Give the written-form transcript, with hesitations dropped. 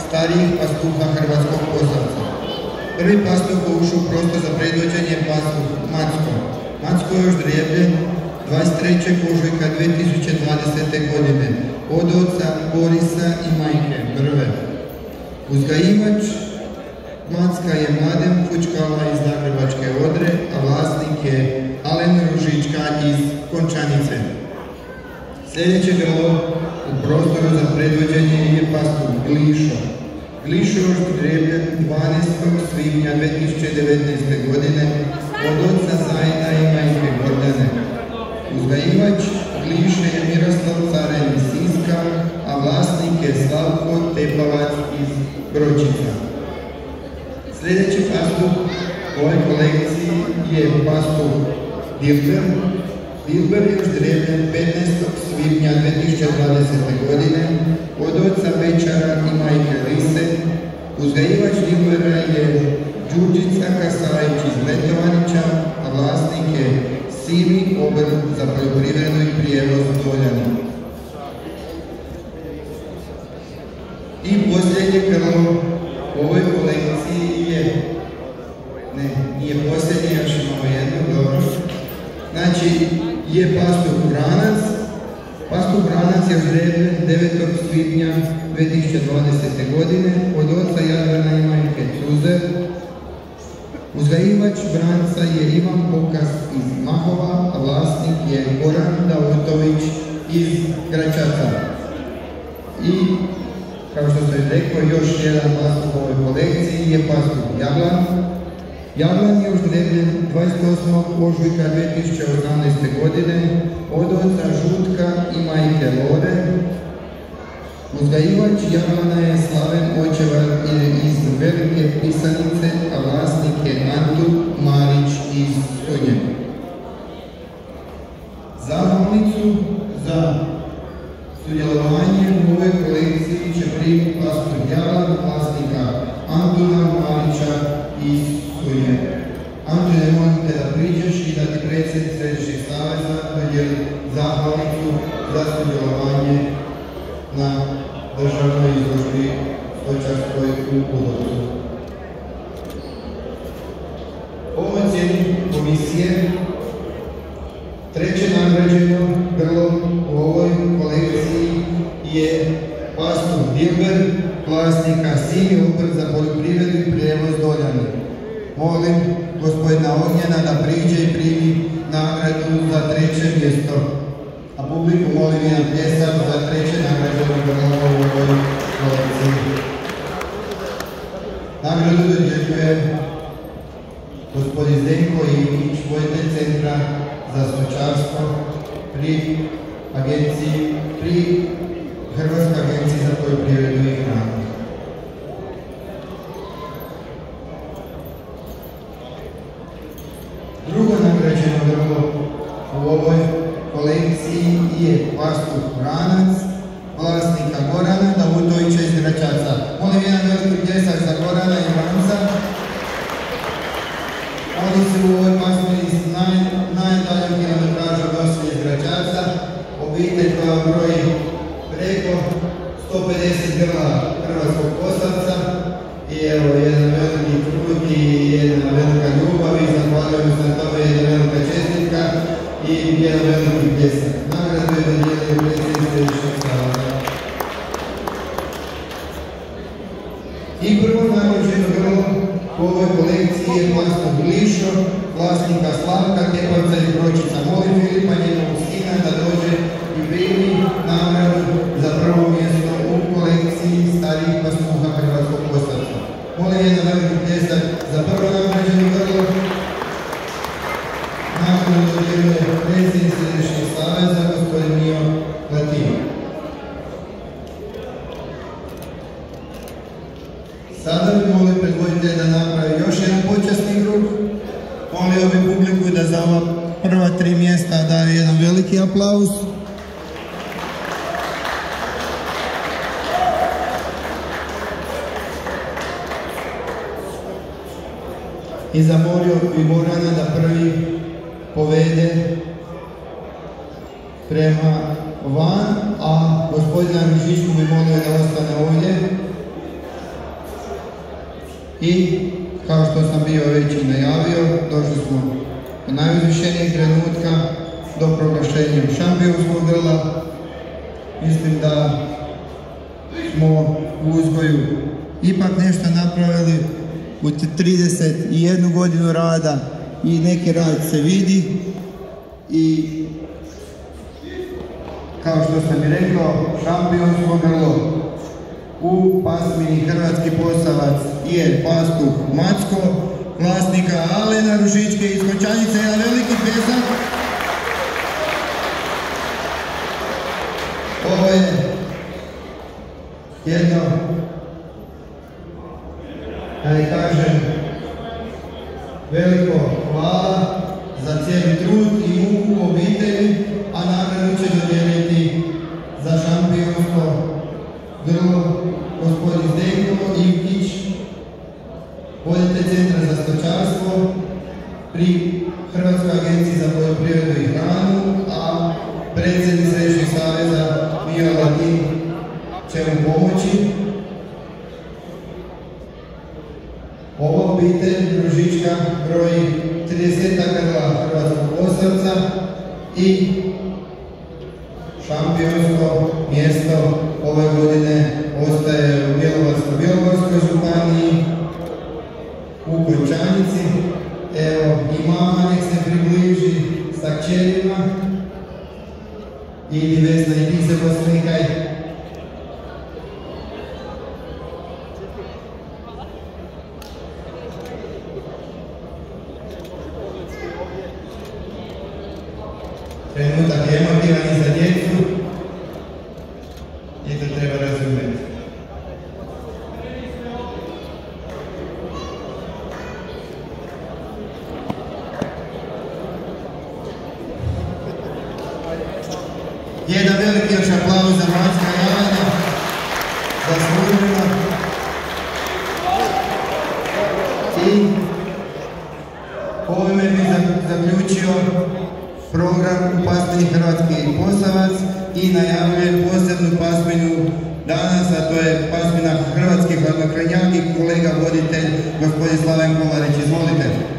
starijih pastuha Hrvatskog Posavca. Prvi pastuh ušao u prostor za predvođenje pastuh Macko. Macko je još ždrijebljen 23. ožujka 2020. godine od oca Borisa i majke Brve. Uzgajivač Macka je Mladen Fučkala iz Zagrebačke Odre, a vlasnik je Alen Ružička iz Končanice. Sljedeće grlo u prostoru za predvođenje je pastuh Glišo. Glišo je ždrijebljen 12. svibnja 2019. godine od oca Zajna i majke Gordane. Uzgajivač Gliše je Miroslav Caren iz Siska, a vlasnik je Slavko Tepavac iz Bročica. Sljedeći pastuh u ovoj kolekciji je pastuh Dilber. Dilber je ždrijebljen 15. svibnja 2020. godine od oca Večara i majke Lise. Uzgajivač Dilbera je Đurđica Kasajić iz Letovanića, a vlasnik je Sivi obrt za poljoprivredu i prijevoz Doljana. I posljednje grlo u ovoj kolekciji nije posljednje, još imamo jedno, dobro. Znači, je pastuh Vranac. Pastuh Vranac je ždrijebljen 9. svibnja 2020. godine od oca Jadrana i majke Cuze. Uzgajivač Vranca je Ivan Pokas iz Mahova, a vlasnik je Goran Davutović iz Gračaca. I, kao što sam rekao, još jedan pastuh u ovoj kolekciji je pastuh Jaglan. Jaglan je ždrijebljen 28. ožujka 2018. godine od oca Žutka i majke Lore. Uzgajivač Jaglana je Slaven Očevar iz Velike Pisanice, a vlasnik je Antun Marić iz Sunje. Zahvalnicu za sudjelovanje u ovoj kolekciji će primiti pastuh Jaglan, vlasnika Antuna Marića iz Sunje. Antune, molim te da priđeš i da ti predsjednik Središnjeg saveza dodijeli zahvalnicu za sudjelovanje na državnoj izložbi stočarskoj u Udovcu. Po ocjeni komisije, treće nagrađeno grlo u ovoj kolekciji je pastuh Dilber, vlasnika Sivi obrt za poljoprivredu i prijevoz Doljani. Molim gospodina Ognjena da priđe i primi nagradu za treće mjesto. A publiku molim jedan pljesak za treće nagrađeno grlo u ovoj kolekciji. Nagradu dodjeljuje gospodin Zdenko Ivnić, voditelj Centra za stočarstvo pri Hrvatskoj agenciji za poljoprivredu i hranu. Drugo nagrađeno grlo u ovoj kolekciji je pastuh Vranac, vlasnika Gorana Davutovića iz Gračaca. Molim jedan veliki pljesak za Gorana i Vranca. Oni su u ovoj pasmini iz najdaljeg kilometraža došli iz Gračaca. Obitelj koja broji preko 150 grla Hrvatskog Posavca. I evo, jedan veliki trud i jedna velika ljubav i zahvaljujem se na tome, jedna velika čestitka i jedan veliki pljesak. Nagradu je dodijelio predsjednik Središnjeg saveza. I prvo nagrađeno grlo u ovoj kolekciji je pastuh Glišo, vlasnika Slavka Tepavca iz Bročica. Molim Filipa njegovog sina da dođe i primi nagradu za prvo mjesto u kolekciji starijih pastuha Hrvatskog Posavca. Molim jedan veliki pljesak za prvo nagrađeno grlo. Nagradu dodjeljuje predsjednik Središnjeg saveza, gospodin Mio Latino. Sada bi molio predvoditelja da napravi još jedan počasni krug. Molio bi publiku da za ova prva 3 mjesta daju jedan veliki aplauz. I zamolio bi Gorana da prvi povede prema van, a gospodina Ružičku bi molio da ostane ovdje. I kao što sam bio već i najavio, došli smo do najuzvišenijeg trenutka, do proglašenja šampionskog grla. Mislim da smo u uzgoju ipak nešto napravili u 31 godinu rada i neki rad se vidi i kao što sam i rekao, šampionsko grlo u pasmini Hrvatski Posavac je pastuh Macko, vlasnika Alena Ružičke iz Končanice, jedan veliki pljesak. Ovo je jedno, da kažem, veliko hvala za cijeli trud i muku obitelji, a nagradu će dodijeliti za šampionsko grlo gospodin Zdenko Ivkić, voditelj Centra za stočarstvo pri Hrvatskoj agenciji za poljoprivredu i hranu, a predsjednik Središnjeg saveza Mio Latin će mu pomoći. Ova obitelj Ružička broji 30 grla Hrvatskog Posavca i šampionsko mjesto ove godine ostaje u Bjelovarsko-bilogorskoj županiji, u Končanici. Evo i mama nek se približi sa kćerima. Idi Vesna i ti se poslikaj. Trenutak je emotivan i za djecu i to treba razumjeti. Jedan veliki još aplauz za Macka Jelena, zasluženo. I ovime bih zaključio program u pasmini Hrvatski Posavac i najavljujem posebnu pasminu danas, a to je pasmina Hrvatski hladnokranjak i kolega voditelj gospodin Slaven Kolarić. Izvolite.